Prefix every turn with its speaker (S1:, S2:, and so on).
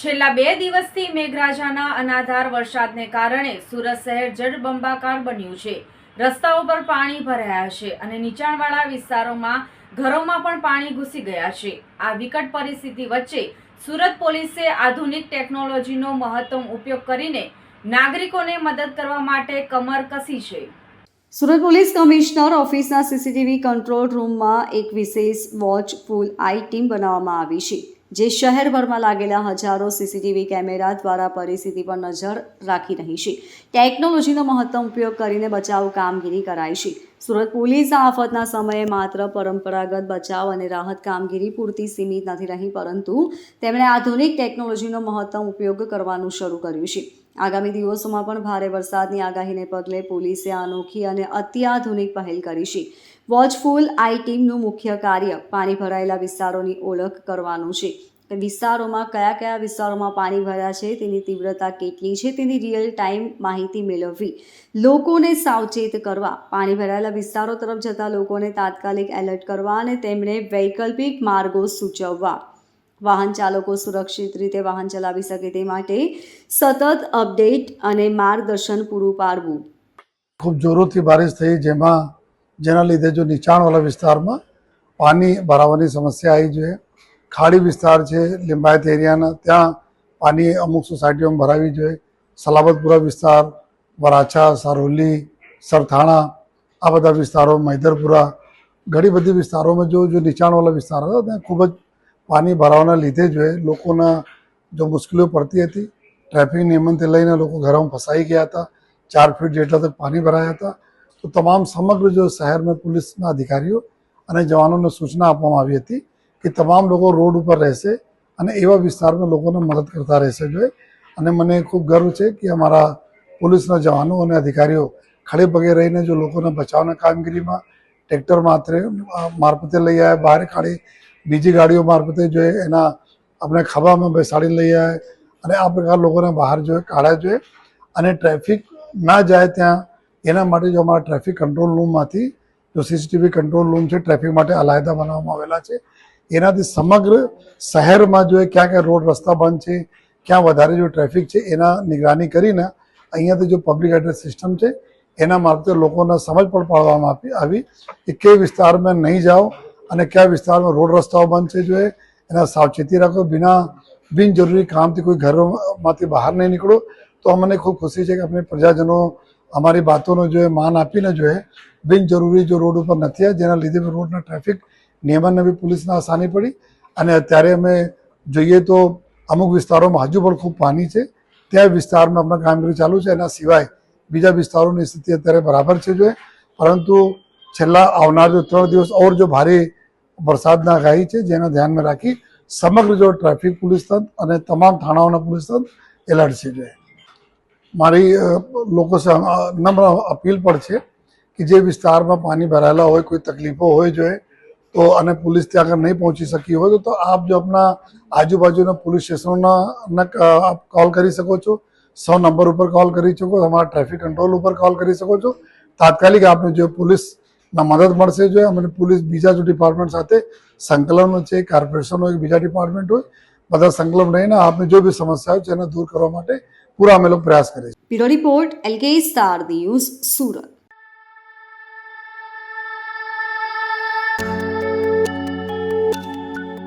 S1: છેલ્લા 2 દિવસથી મેઘરાજાના અનાધાર વરસાદને કારણે સુરત શહેર જળબંબાકાર બન્યું છે। રસ્તાઓ પર પાણી ભરાયા છે અને નીચાણવાળા વિસ્તારોમાં ઘરોમાં પણ પાણી ઘૂસી ગયા છે। આ વિકટ પરિસ્થિતિ વચ્ચે સુરત પોલીસે આધુનિક ટેકનોલોજીનો મહત્તમ ઉપયોગ કરીને નાગરિકોને મદદ કરવા માટે કમર કસી છે।
S2: સુરત પોલીસ કમિશનર ઓફિસના સીસીટીવી કંટ્રોલ રૂમમાં એક વિશેષ વોચફુલ આઈ ટીમ બનાવવામાં આવી છે, જે શહેરભરમાં લાગેલા હજારો સીસીટીવી કેમેરા દ્વારા પરિસ્થિતિ પર નજર રાખી રહી છે। ટેકનોલોજીનો મહત્તમ ઉપયોગ કરીને બચાવ કામગીરી કરાઈ છે। સુરત પોલીસ આ આફતના સમયે માત્ર પરંપરાગત બચાવ અને રાહત કામગીરી પૂરતી સીમિત નથી રહી, પરંતુ તેમણે આધુનિક ટેકનોલોજીનો મહત્તમ ઉપયોગ કરવાનું શરૂ કર્યું છે। આગામી દિવસોમાં પણ ભારે વરસાદની આગાહીને પગલે પોલીસે અનોખી અને અત્યાધુનિક પહેલ કરી છે। વોચફુલ આઈ ટીમનું મુખ્ય કાર્ય પાણી ભરાયેલા વિસ્તારોની ઓળખ કરવાનું છે। વિસ્તારોમાં કયા વિસ્તારોમાં પાણી ભર્યા છે, તેની તીવ્રતા કેટલી છે તેની રિયલ ટાઈમ માહિતી મેળવવી, લોકોને સાવચેત કરવા, પાણી ભરાયેલા વિસ્તારો તરફ જતા લોકોને તાત્કાલિક એલર્ટ કરવા અને તેમને વૈકલ્પિક માર્ગો સૂચવવા, વાહન ચાલકો સુરક્ષિત રીતે વાહન ચલાવી શકે તે માટે સતત અપડેટ અને માર્ગદર્શન પૂરું પાડવું।
S3: ખૂબ જોરોથી બારિશ થઈ, જેના લીધે જો નીચાણવાળા વિસ્તારમાં પાણી ભરાવાની સમસ્યા આવી છે। ખાડી વિસ્તાર છે લિંબાયત એરિયાના, ત્યાં પાણી અમુક સોસાયટીઓમાં ભરાવી જોઈએ। સલાબતપુરા વિસ્તાર, વરાછા, સારોલી, સરથાણા, આ બધા વિસ્તારો, મૈદરપુરા, ઘણી બધી વિસ્તારોમાં જો નીચાણવાળા વિસ્તાર હતા ત્યાં ખૂબ જ પાણી ભરાવાના લીધે લોકોના જો મુશ્કેલીઓ પડતી હતી। ટ્રાફિક નિયમનથી લઈને લોકો ઘરોમાં ફસાઈ ગયા હતા। 4 ફીટ જેટલા તક પાણી ભરાયા હતા। તો તમામ સમગ્ર જો શહેરમાં પોલીસના અધિકારીઓ અને જવાનોને સૂચના આપવામાં આવી હતી કે તમામ લોકો રોડ ઉપર રહેશે અને એવા વિસ્તારમાં લોકોને મદદ કરતા રહેશે। અને મને ખૂબ ગર્વ છે કે અમારા પોલીસના જવાનો અને અધિકારીઓ ખડે પગે રહીને જો લોકોને બચાવના કામગીરીમાં ટ્રેક્ટર મારફતે લઈ આવ્યા, બહાર કાઢી બીજી ગાડીઓ મારફતે એના આપણે ખભામાં બેસાડી લઈ આવ્યા અને આ પ્રકાર લોકોને બહાર કાઢ્યા। અને ટ્રાફિક ના જાય ત્યાં એના માટે જો અમારા ટ્રાફિક કંટ્રોલ રૂમમાંથી જો સીસીટીવી કંટ્રોલ રૂમ છે, ટ્રાફિક માટે અલાયદા બનાવવામાં આવેલા છે। એનાથી સમગ્ર શહેરમાં ક્યાં રોડ રસ્તા બંધ છે, ક્યાં વધારે જો ટ્રાફિક છે એના નિગરાની કરીને અહીંયાથી જો પબ્લિક એડ્રેસ સિસ્ટમ છે એના મારફતે લોકોને સમજ પણ પાડવામાં આવી કે કઈ વિસ્તારમાં નહીં જાઓ અને કયા વિસ્તારમાં રોડ રસ્તાઓ બંધ છે, એના સાવચેતી રાખો, બિનજરૂરી કામથી કોઈ ઘરોમાંથી બહાર નહીં નીકળો। તો અમને ખૂબ ખુશી છે કે આપણે પ્રજાજનો અમારી બાતોનો માન આપીને બિનજરૂરી જો રોડ ઉપર નથી આવ્યા, જેના લીધે રોડના ટ્રાફિક નિયમનને બી પોલીસને આસાની પડી। અને અત્યારે અમે જોઈએ તો અમુક વિસ્તારોમાં હજુ પણ ખૂબ પાણી છે, ત્યાં વિસ્તારમાં આપણા કામગીરી ચાલુ છે। એના સિવાય બીજા વિસ્તારોની સ્થિતિ અત્યારે બરાબર છે। પરંતુ છેલ્લા આવનાર 3 દિવસ ઓર જો ભારે વરસાદના આગાહી છે, જેના ધ્યાનમાં રાખી સમગ્ર જો ટ્રાફિક પોલીસ તંત્ર અને તમામ થાણાઓના પોલીસ તંત્ર એલર્ટ છે। મારી લોકો નમ્ર અપીલ પણ છે કે જે વિસ્તારમાં પાણી ભરાયેલા હોય, કોઈ તકલીફો હોય તો અને પોલીસ ત્યાં આગળ નહીં પહોંચી શકી હોય તો આપ જો આપણા આજુબાજુના પોલીસ સ્ટેશનોના આપ કોલ કરી શકો છો। 100 નંબર ઉપર કોલ કરી શકો, અમારા ટ્રાફિક કંટ્રોલ ઉપર કોલ કરી શકો છો। તાત્કાલિક આપને પોલીસના મદદ મળશે। અમે પોલીસ બીજા જો ડિપાર્ટમેન્ટ સાથે સંકલન છે, કોર્પોરેશન હોય, બીજા ડિપાર્ટમેન્ટ હોય, બધા સંકલન રહીને આપને જો બી સમસ્યા હોય એને દૂર કરવા માટે પૂરા અમે લોકો પ્રયાસ કરીએ છીએ।
S2: Bureau report, LK star news, Surat.